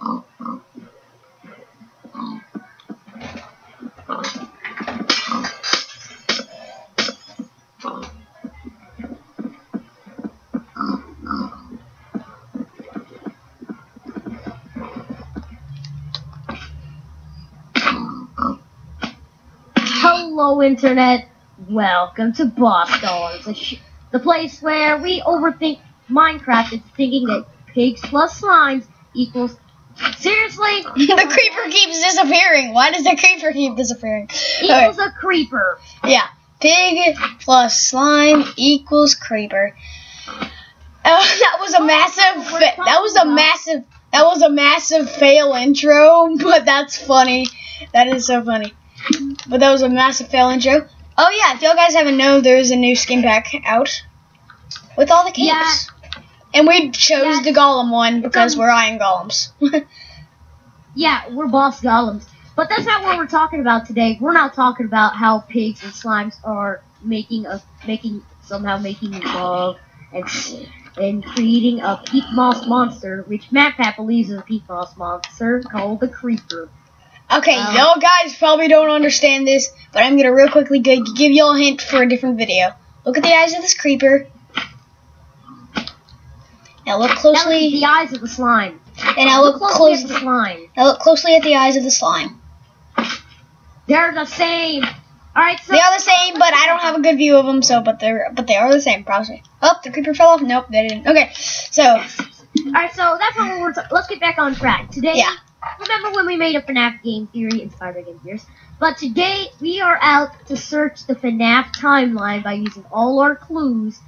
Hello, Internet. Welcome to Boss Dollars, the place where we overthink Minecraft and thinking that pigs plus slimes equals. Seriously? The creeper keeps disappearing. Why does the creeper keep disappearing? Equals a creeper. Yeah. Pig plus slime equals creeper. That was a massive fail intro, but that's funny. That is so funny. But that was a massive fail intro. Oh yeah, if y'all guys haven't known, there's a new skin pack out with all the caves. Yeah. And we chose the golem one because we're iron golems. Yeah, we're boss golems. But that's not what we're talking about today. We're not talking about how pigs and slimes are somehow making love and creating a peat moss monster, which MatPat believes is a peat moss monster called the creeper. Okay, y'all guys probably don't understand this, but I'm gonna real quickly give y'all a hint for a different video. Look at the eyes of this creeper. Now look closely. At the eyes of the slime. And now look closely at the slime. Now look closely at the eyes of the slime. They're the same. All right, so they are the same, but I don't have a good view of them. So, but they are the same, probably. Oh, the creeper fell off. Nope, they didn't. Okay, so. All right, so that's what we're. Let's get back on track today. Yeah. Remember when we made a FNAF game theory inspired by Game Theories? But today we are out to search the FNAF timeline by using all our clues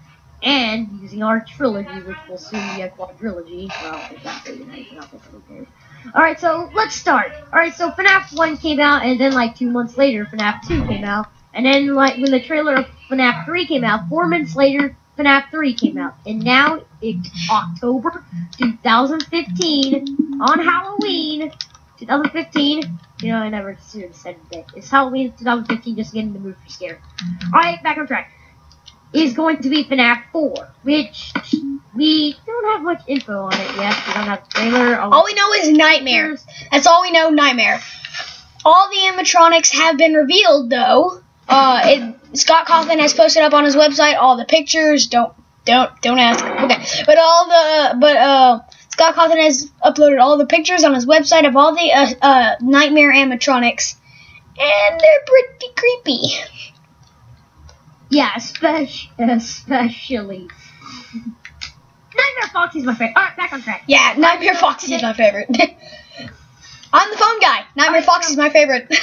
and using our trilogy, which will soon be a quadrilogy. Well, if that's really nice, not that okay. Alright, so let's start. Alright, so FNAF 1 came out, and then like 2 months later, FNAF 2 came out. And then like when the trailer of FNAF 3 came out, 4 months later, FNAF 3 came out. And now it's October 2015 on Halloween 2015. You know, I never said the day. It's Halloween 2015, just getting in the mood for scare. Alright, back on track. Is going to be FNAF 4, which we don't have much info on it yet. We don't have the trailer. All we know is Nightmare. That's all we know, Nightmare. All the animatronics have been revealed, though. Scott Cawthon has posted up on his website all the pictures. Don't ask. Okay, but Scott Cawthon has uploaded all the pictures on his website of all the Nightmare animatronics, and they're pretty creepy. Yeah, especially. Nightmare Foxy's my favorite. Alright, back on track. Yeah, Nightmare Foxy is my favorite. I'm the phone guy. Nightmare Foxy's my favorite.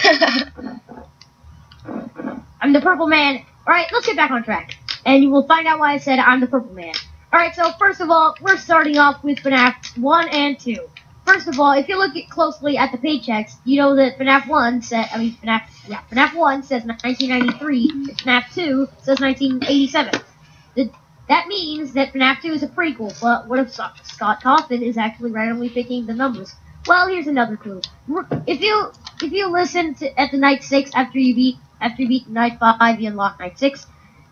I'm the purple man. Alright, let's get back on track. And you will find out why I said I'm the purple man. Alright, so first of all, we're starting off with FNAF 1 and 2. First of all, if you look closely at the paychecks, you know that FNAF 1 says 1993, and FNAF 2 says 1987. That means that FNAF 2 is a prequel, but what if Scott Cawthon is actually randomly picking the numbers? Well, here's another clue. If you listen at the night 6 after you beat night 5, you unlock night 6.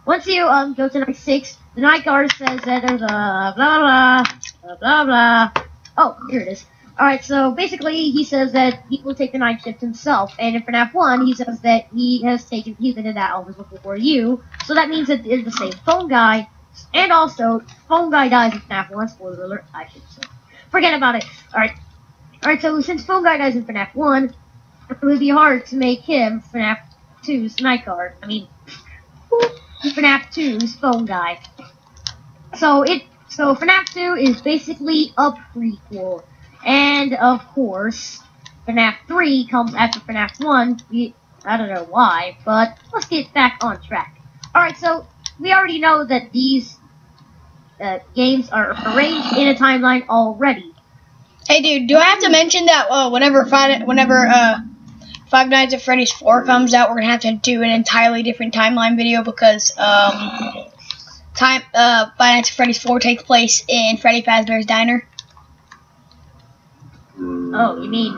Once you go to night 6, the night guard says that there's a blah blah blah blah. Oh, here it is. Alright, so basically he says that he will take the night shift himself, and in FNAF 1 he says that he's been in that office before you, so that means that it's the same phone guy, and also, phone guy dies in FNAF 1, spoiler alert, I should say. Forget about it. Alright, so since phone guy dies in FNAF 1, it would be hard to make him FNAF 2's night guard. I mean, FNAF 2's phone guy. So FNAF 2 is basically a prequel. And, of course, FNAF 3 comes after FNAF 1. I don't know why, but let's get back on track. Alright, so we already know that these games are arranged in a timeline already. Hey, dude, do I have to mention that whenever Five Nights at Freddy's 4 comes out, we're going to have to do an entirely different timeline video because Five Nights at Freddy's 4 takes place in Freddy Fazbear's Diner. Oh, you mean...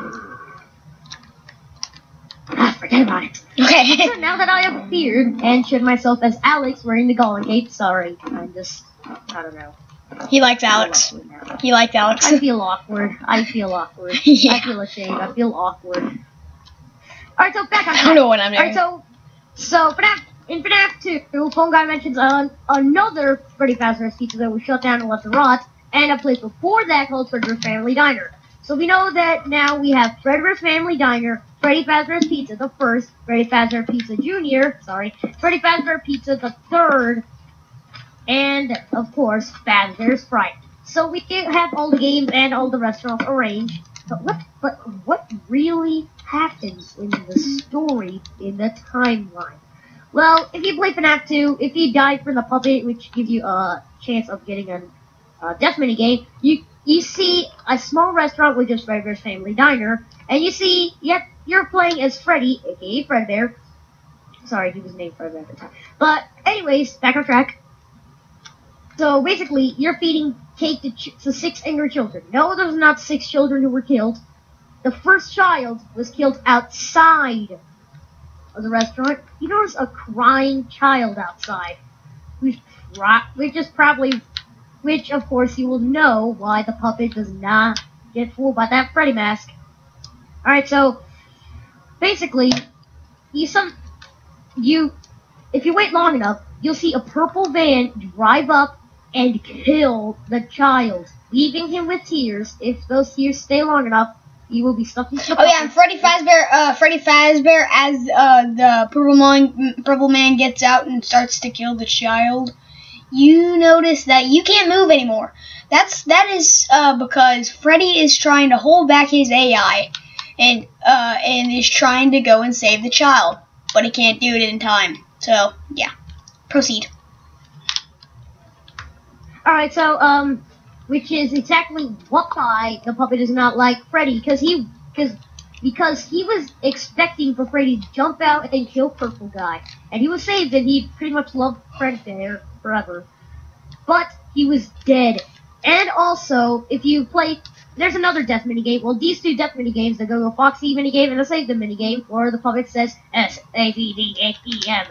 forget about it. Okay. So now that I have appeared and showed myself as Alex wearing the Golem Cape, sorry, I don't know. He likes Alex. He liked Alex. I feel awkward. Yeah. I feel ashamed. I feel awkward. Alright, so back on I don't know what I'm doing. Alright, so in FNAF 2, Phone Guy mentions another Freddy Fazbear's Pizza that was shut down and left to rot, and a place before that called Fredbear's Family Diner. So we know that now we have Fredbear's Family Diner, Freddy Fazbear's Pizza the first, Freddy Fazbear Pizza Jr., Freddy Fazbear Pizza the third, and, of course, Fazbear's Fright. So we have all the games and all the restaurants arranged, but what really happens in the story, in the timeline? Well, if you play FNAF 2, if you die from the puppet, which gives you a chance of getting a death minigame, you see a small restaurant with just Fredbear's Family Diner, and you see, yep, you're playing as Freddy, aka Fredbear. Sorry, he was named Fredbear at the time. But, anyways, back on track. So, basically, you're feeding cake to 6 angry children. No, those are not 6 children who were killed. The first child was killed outside of the restaurant. You notice a crying child outside, which of course you will know why the puppet does not get fooled by that Freddy mask. Alright, so basically, if you wait long enough, you'll see a purple van drive up and kill the child, leaving him with tears. If those tears stay long enough, he will be stuck in the puppet. Oh yeah, and Freddy Fazbear, as the purple man gets out and starts to kill the child, you notice that you can't move anymore. That is because Freddy is trying to hold back his AI and is trying to go and save the child, but he can't do it in time. So yeah, proceed. All right, so which is exactly why the puppet is not like Freddy, because he was expecting for Freddy to jump out and kill Purple Guy, and he was saved, and he pretty much loved Fredbear forever. But he was dead. And also, if you play, there's another death minigame. Well, these 2 death minigames, the Go-Go Foxy minigame and the Save Them minigame, where the puppet says SAVDHEM.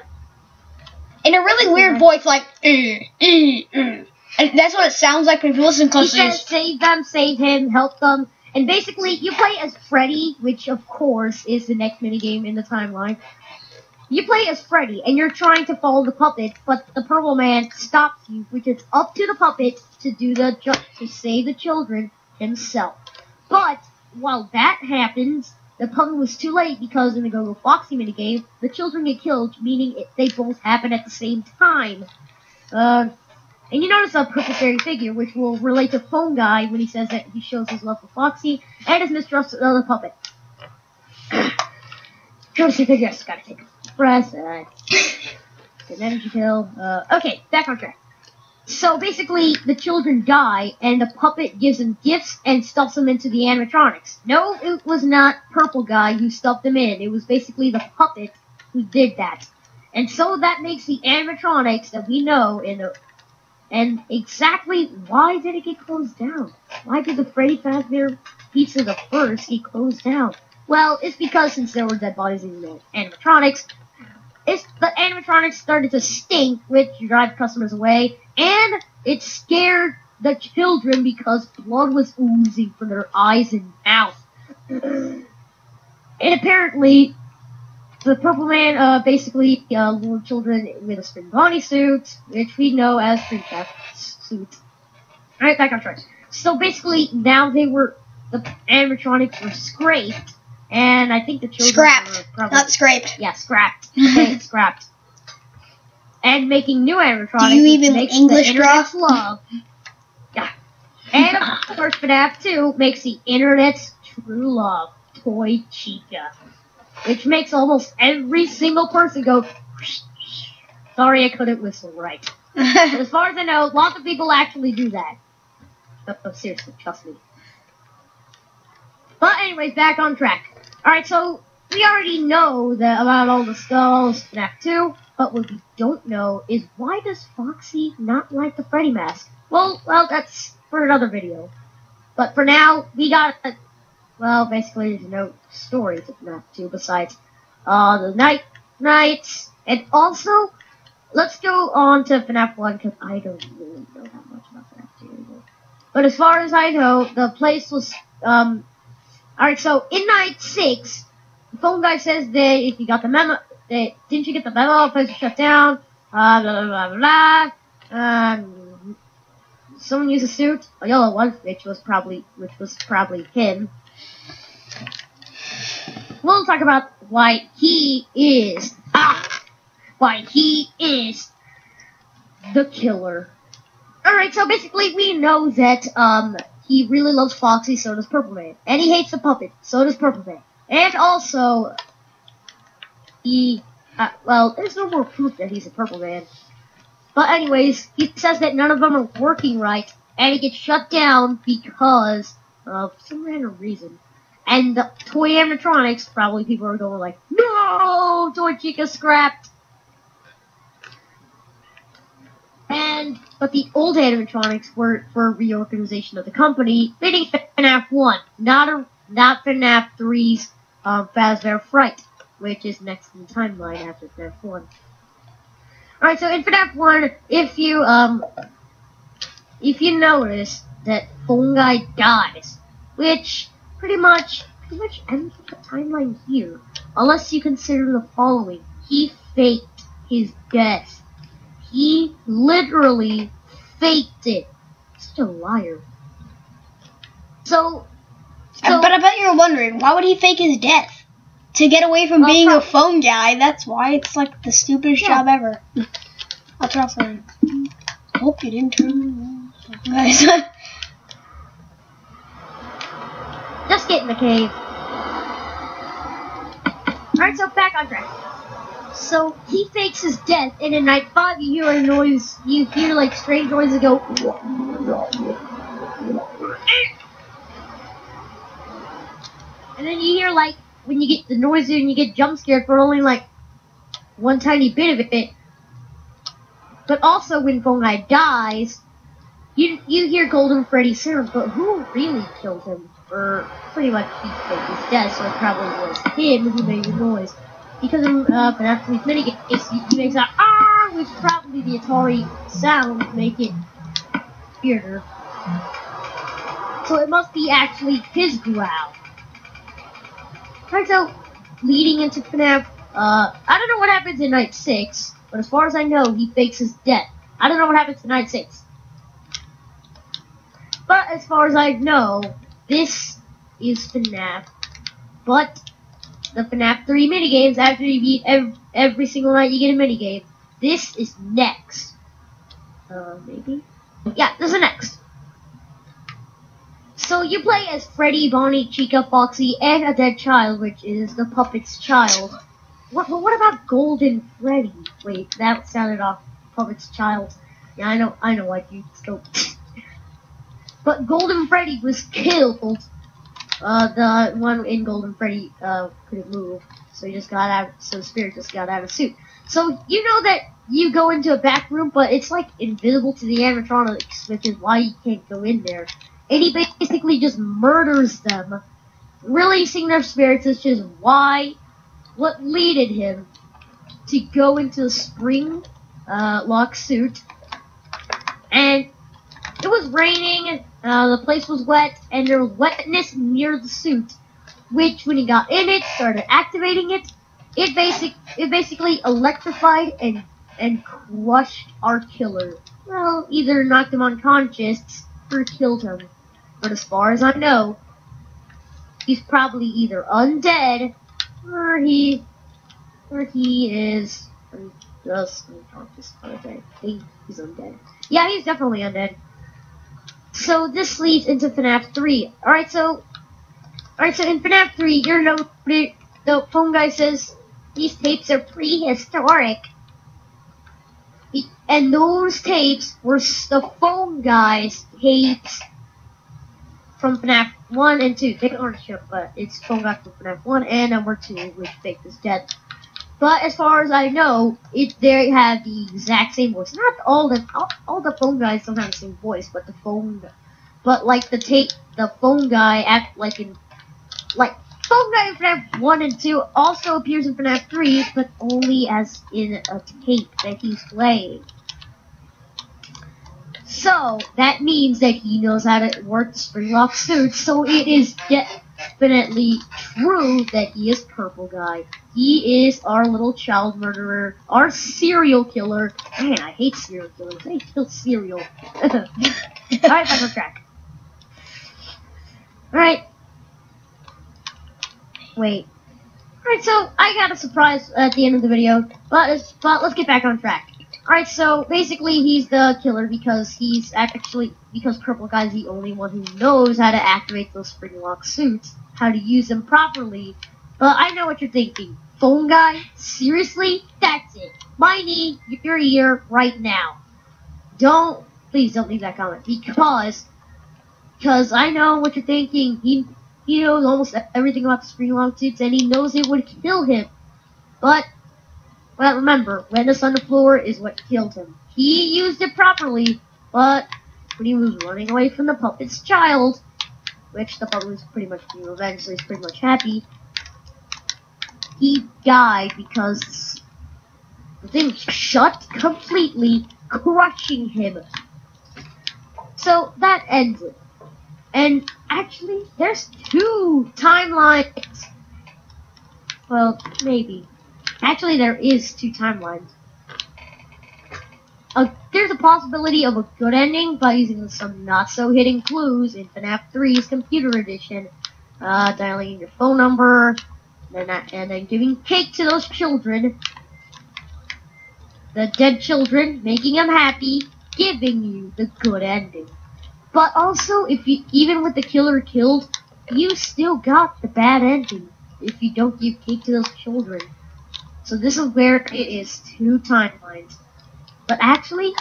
In a really weird voice, like and that's what it sounds like when you listen closely. He says, save them, save him, help them. And basically, you play as Freddy, which of course is the next minigame in the timeline. You play as Freddy, and you're trying to follow the puppet, but the purple man stops you, which is up to the puppet to save the children himself. But while that happens, the puppet was too late, because in the Go-Go Foxy minigame, the children get killed, meaning they both happen at the same time. And you notice a purple fairy figure, which will relate to Phone Guy when he says that he shows his love for Foxy and his mistrust of the puppet. Courtesy figure, yes, gotta take a breath. Get an energy pill. Okay, back on track. So basically, the children die, and the puppet gives them gifts and stuffs them into the animatronics. No, it was not Purple Guy who stuffed them in. It was basically the puppet who did that. And so that makes the animatronics that we know and exactly why did it get closed down? Why did the Freddy Fazbear Pizza the first get closed down? Well, it's because since there were dead bodies in the animatronics, the animatronics started to stink, which drive customers away, and it scared the children because blood was oozing from their eyes and mouth. And apparently, the Purple Man basically lured children with a Spring Bonnie suit, which we know as Spring Cat suit. Alright, back on track. So basically, now the animatronics were scraped, and I think the children scrapped, were probably, not scraped. Yeah, scrapped. Okay, scrapped. And making new animatronics. Do you even English draw? Love. Yeah. And of course, FNAF 2 makes the internet's true love, Toy Chica. Which makes almost every single person go, sorry I couldn't whistle right. But as far as I know, lots of people actually do that. Oh, seriously, trust me. But anyways, back on track. Alright, so we already know about all the skulls in FNAF 2, but what we don't know is why does Foxy not like the Freddy mask? Well, that's for another video. But for now, we got well, basically there's no story to FNAF 2 besides the nights. And also, let's go on to FNAF 1 because I don't really know that much about FNAF 2 anymore. But as far as I know, the place was, alright, so in night 6, the phone guy says that if you got the memo, that, didn't you get the memo, the place was shut down, blah, blah, blah, blah, someone used a suit, a yellow one, which was probably him. We'll talk about why he is the killer. Alright, so basically we know that, he really loves Foxy, so does Purple Man. And he hates the puppet, so does Purple Man. And also, well, there's no more proof that he's a Purple Man. But anyways, he says that none of them are working right, and it gets shut down because of some random reason. And the toy animatronics, probably people are going like, no, Toy Chica scrapped. But the old animatronics were for reorganization of the company, fitting FNAF 1, not FNAF 3's Fazbear Fright, which is next in the timeline after FNAF 1. Alright, so in FNAF 1, if you notice that Phone Guy dies, which pretty much ends the timeline here, unless you consider the following. He faked his death. He literally faked it. Such a liar. But I bet you're wondering, why would he fake his death? To get away from being a phone guy. That's why. It's like the stupidest job ever. I'll try something. Hope you didn't turn guys. Just get in the cave. Alright, so back on track. So he fakes his death, and in night 5 you hear a noise, you hear like strange noises go. And then you hear like, when you get the noise and you get jump scared for only like one tiny bit of it. But also when Phone Guy dies, you hear Golden Freddy sounds, but who really killed him? Or pretty much he faked his death, so it probably was him who made the noise. Because in FNAF 3's minigames, he makes a ah, which is probably the Atari sound to make it weirder. So it must be actually his growl. Alright, so leading into FNAF, I don't know what happens in night 6, but as far as I know, he fakes his death. I don't know what happens in night 6. But as far as I know, this is FNAF. But the FNAF 3 minigames, after you beat every single night you get a minigame, this is next. Maybe? Yeah, this is next. So you play as Freddy, Bonnie, Chica, Foxy, and a dead child, which is the puppet's child. What about Golden Freddy? Wait, that sounded off. Puppet's child. Yeah, I know what you still. But Golden Freddy was killed. The one in Golden Freddy couldn't move, so the spirit just got out of suit. So you know that you go into a back room, but it's like invisible to the animatronics, which is why you can't go in there. And he basically just murders them, releasing their spirits, which is what leaded him to go into the spring lock suit. And it was raining, the place was wet, and there was wetness near the suit, which when he got in it, started activating it, it basically electrified and crushed our killer. Well, either knocked him unconscious or killed him. But as far as I know, he's probably either undead or he is just unconscious. I think he's undead. Yeah, he's definitely undead. So this leads into FNAF 3. Alright, so in FNAF 3, you're noted, the phone guy says these tapes are prehistoric. And those tapes were the phone guy's tapes from FNAF 1 and 2. Take ownership, but it's phone guy from FNAF 1 and number 2, which faked his death. But as far as I know, they have the exact same voice. Not all the phone guys don't have the same voice, but the phone guy act like phone guy in FNAF 1 and 2 also appears in FNAF 3, but only as in a tape that he's playing. So, that means that he knows how to work the spring-lock suit, so it is definitely true that he is Purple Guy. He is our little child murderer, our serial killer. Man, I hate serial killers. They kill cereal. Alright, back on track. Alright. Wait. Alright, so I got a surprise at the end of the video, but let's get back on track. Alright, so basically he's the killer because Purple Guy's the only one who knows how to activate those spring lock suits, how to use them properly. But I know what you're thinking. Phone Guy? Seriously? That's it. I need your ear right now. Please don't leave that comment, because I know what you're thinking. He knows almost everything about the spring lock suits, and he knows it would kill him. But remember, redness on the floor is what killed him. He used it properly, but when he was running away from the puppet's child, which the puppet was pretty much, eventually is pretty much happy, he died because the thing shut completely, crushing him. So that ends it. And actually, there's 2 timelines. Well, maybe. Actually, there is 2 timelines. There's a possibility of a good ending by using some not-so-hidden clues in FNAF 3's Computer Edition. Dialing in your phone number, and then giving cake to those children. The dead children, making them happy, giving you the good ending. But also, even with the killer killed, you still got the bad ending if you don't give cake to those children. So this is where it is 2 timelines. But actually,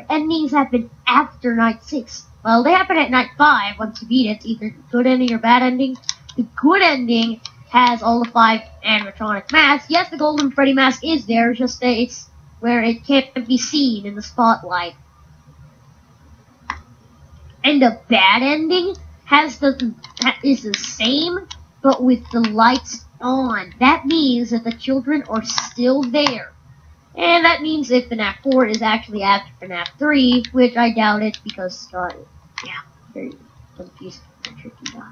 endings happen after night 6. Well, they happen at night 5 once you beat it. It's either good ending or bad ending. The good ending has all the 5 animatronic masks. Yes, the Golden Freddy mask is there, just that it's where it can't be seen in the spotlight. And the bad ending is the same, but with the lights on. That means that the children are still there. And that means if FNAF 4 is actually after FNAF 3, which I doubt it because Scott, very confused, tricky guy.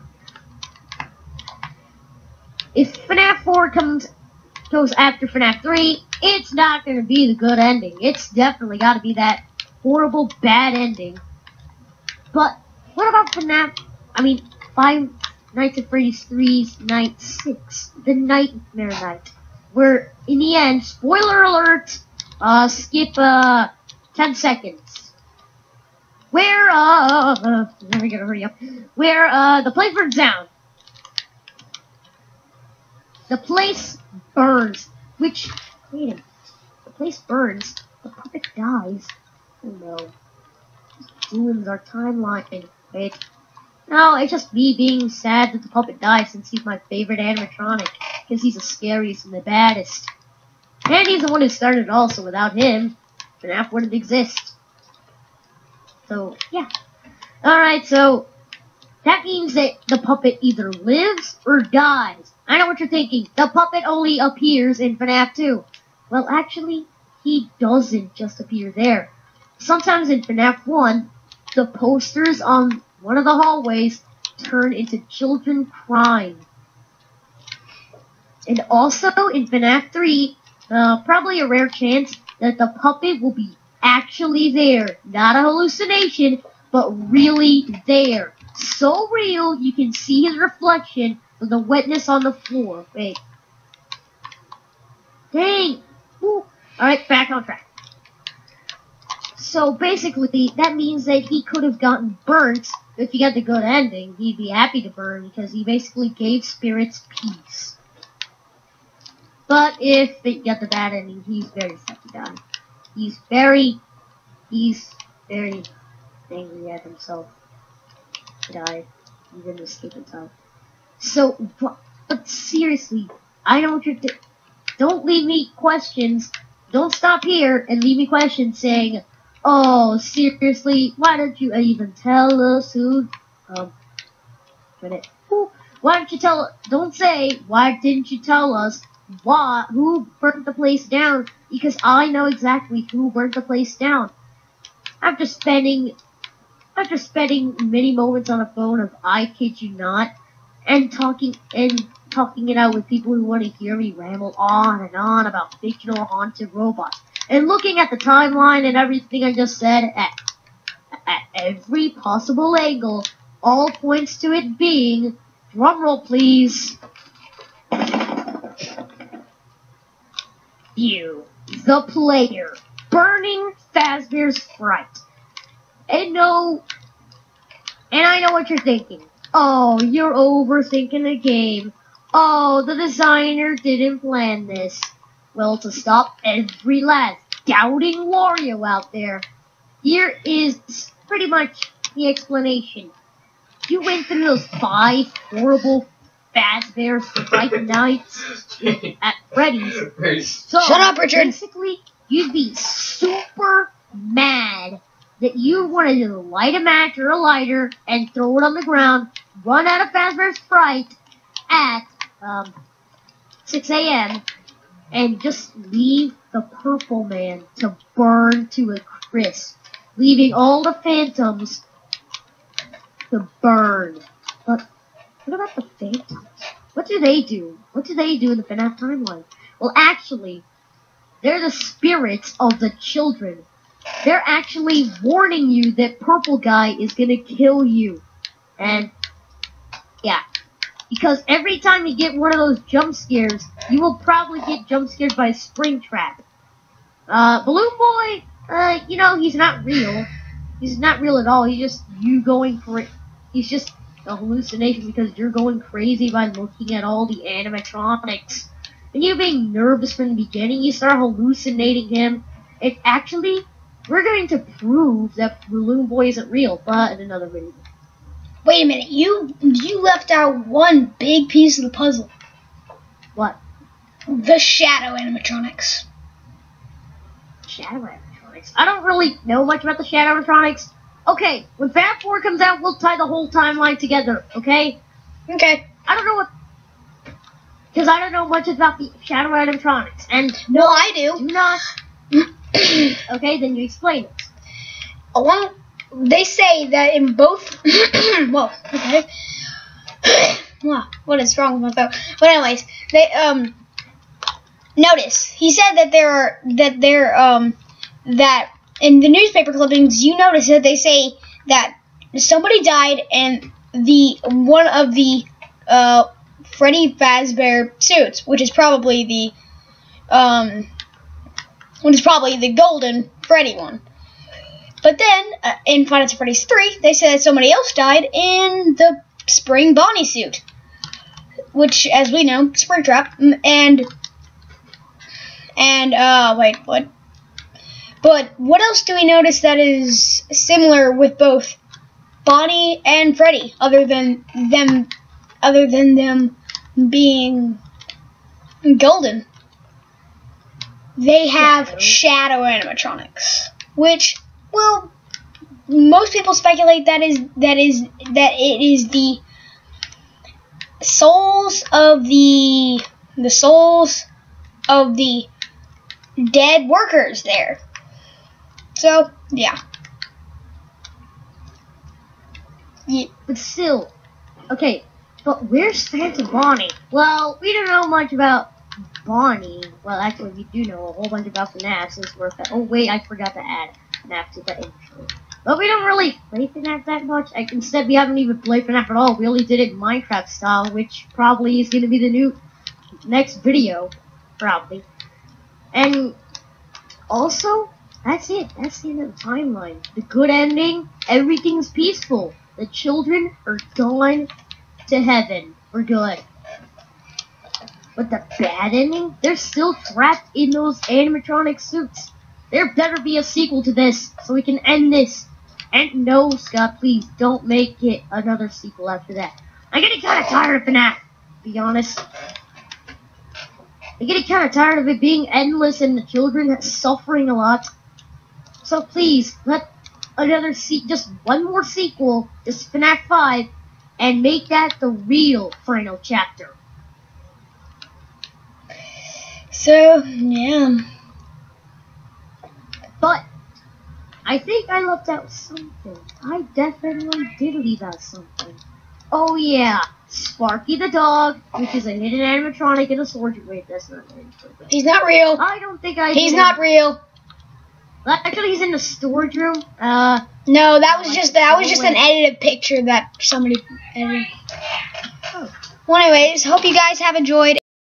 If FNAF 4 goes after FNAF 3, it's not going to be the good ending. It's definitely got to be that horrible bad ending. But what about Five Nights at Freddy's 3's Night 6, the Nightmare Night, where in the end, spoiler alert, skip 10 seconds, where let me hurry up, where the place burns down. The place burns, wait a minute, the place burns, the puppet dies. Oh no. Ruins our timeline. Wait. No, it's just me being sad that the puppet died since he's my favorite animatronic. Because he's the scariest and the baddest. And he's the one who started it all, so without him, FNAF wouldn't exist. So, yeah. Alright, so that means that the puppet either lives or dies. I know what you're thinking. The puppet only appears in FNAF 2. Well, actually, he doesn't just appear there. Sometimes in FNAF 1, the posters on one of the hallways turn into children crying. And also in FNAF 3, probably a rare chance that the puppet will be actually there. Not a hallucination, but really there. So real, you can see his reflection with the wetness on the floor. Wait. Dang! Alright, back on track. So basically, that means that he could have gotten burnt. If he got the good ending, he'd be happy to burn because he basically gave spirits peace. But if it got the bad ending, he's very sad to die. He's very angry at himself to die. He didn't escape himself. So, but seriously, I know what you're doing. Don't leave me questions. Don't stop here and leave me questions saying, oh, seriously, why don't you even tell us who, why don't you don't say, why didn't you tell us who burnt the place down, because I know exactly who burnt the place down. After spending many moments on the phone of I kid you not, and talking it out with people who want to hear me ramble on and on about fictional haunted robots, and looking at the timeline and everything I just said at every possible angle, all points to it being, drumroll please, you, the player, burning Fazbear's Sprite. And I know what you're thinking. Oh, you're overthinking the game. Oh, the designer didn't plan this. Well, to stop every last doubting Wario out there, here is pretty much the explanation. You went through those 5 horrible Fazbear's Sprite nights at Freddy's. So, shut up, Richard. Basically, you'd be super mad that you wanted to light a match or a lighter and throw it on the ground, run out of Fazbear's Sprite at 6 a.m. and just leave the Purple Man to burn to a crisp, leaving all the phantoms to burn. But what about the phantoms? What do they do? What do they do in the FNAF timeline? Well, actually, they're the spirits of the children. They're actually warning you that Purple Guy is gonna kill you. And, yeah. Because every time you get one of those jump scares, you will probably get jump scared by a spring trap. Balloon Boy, you know, he's not real. He's not real at all. He's just you going for it. He's just a hallucination because you're going crazy by looking at all the animatronics. And you being nervous from the beginning, you start hallucinating him. It actually... We're going to prove that Balloon Boy isn't real, but in another video. Wait a minute, you left out one big piece of the puzzle. What? The shadow animatronics. Shadow animatronics? I don't really know much about the shadow animatronics. Okay, when FNAF 4 comes out, we'll tie the whole timeline together, okay? Okay. I don't know what... Because I don't know much about the shadow animatronics, and... No, I do. Do not... Okay, then you explain it. Well, they say that in both... Whoa, okay. Wow, what is wrong with my phone? But anyways, they, notice, he said that that in the newspaper clippings, you notice that they say that somebody died and one of the, Freddy Fazbear suits, which is probably the golden Freddy one. But then, in Five Nights at Freddy's 3, they said that somebody else died in the Spring Bonnie suit. Which, as we know, Springtrap. Wait, what? But what else do we notice that is similar with both Bonnie and Freddy, other than them being golden? They have shadow animatronics, which, well, most people speculate that it is the souls of the dead workers there. So yeah. But still, okay. But where's Phantom Bonnie? Well, we don't know much about Bonnie. Well, actually, we do know a whole bunch about FNAF since we're... Oh, wait, I forgot to add FNAF to the intro. But we don't really play FNAF that much. Instead, we haven't even played FNAF at all. We only did it Minecraft style, which probably is going to be the next video. Probably. And also, that's it. That's the end of the timeline. The good ending, everything's peaceful. The children are going to heaven for good. But the bad ending, they're still trapped in those animatronic suits. There better be a sequel to this, so we can end this. And no, Scott, please, don't make it another sequel after that. I'm getting kind of tired of FNAF, to be honest. I'm getting kind of tired of it being endless and the children suffering a lot. So please, let just one more sequel, just FNAF 5, and make that the real final chapter. So, yeah. But I think I left out something. I definitely did leave out something. Oh yeah, Sparky the dog, which is a hidden animatronic in a storage room. Wait, that's not real. He's not real. I don't think I. He's not real. Actually, he's in the storage room. No, that was just an edited picture that somebody edited. Oh. Well, anyways, hope you guys have enjoyed.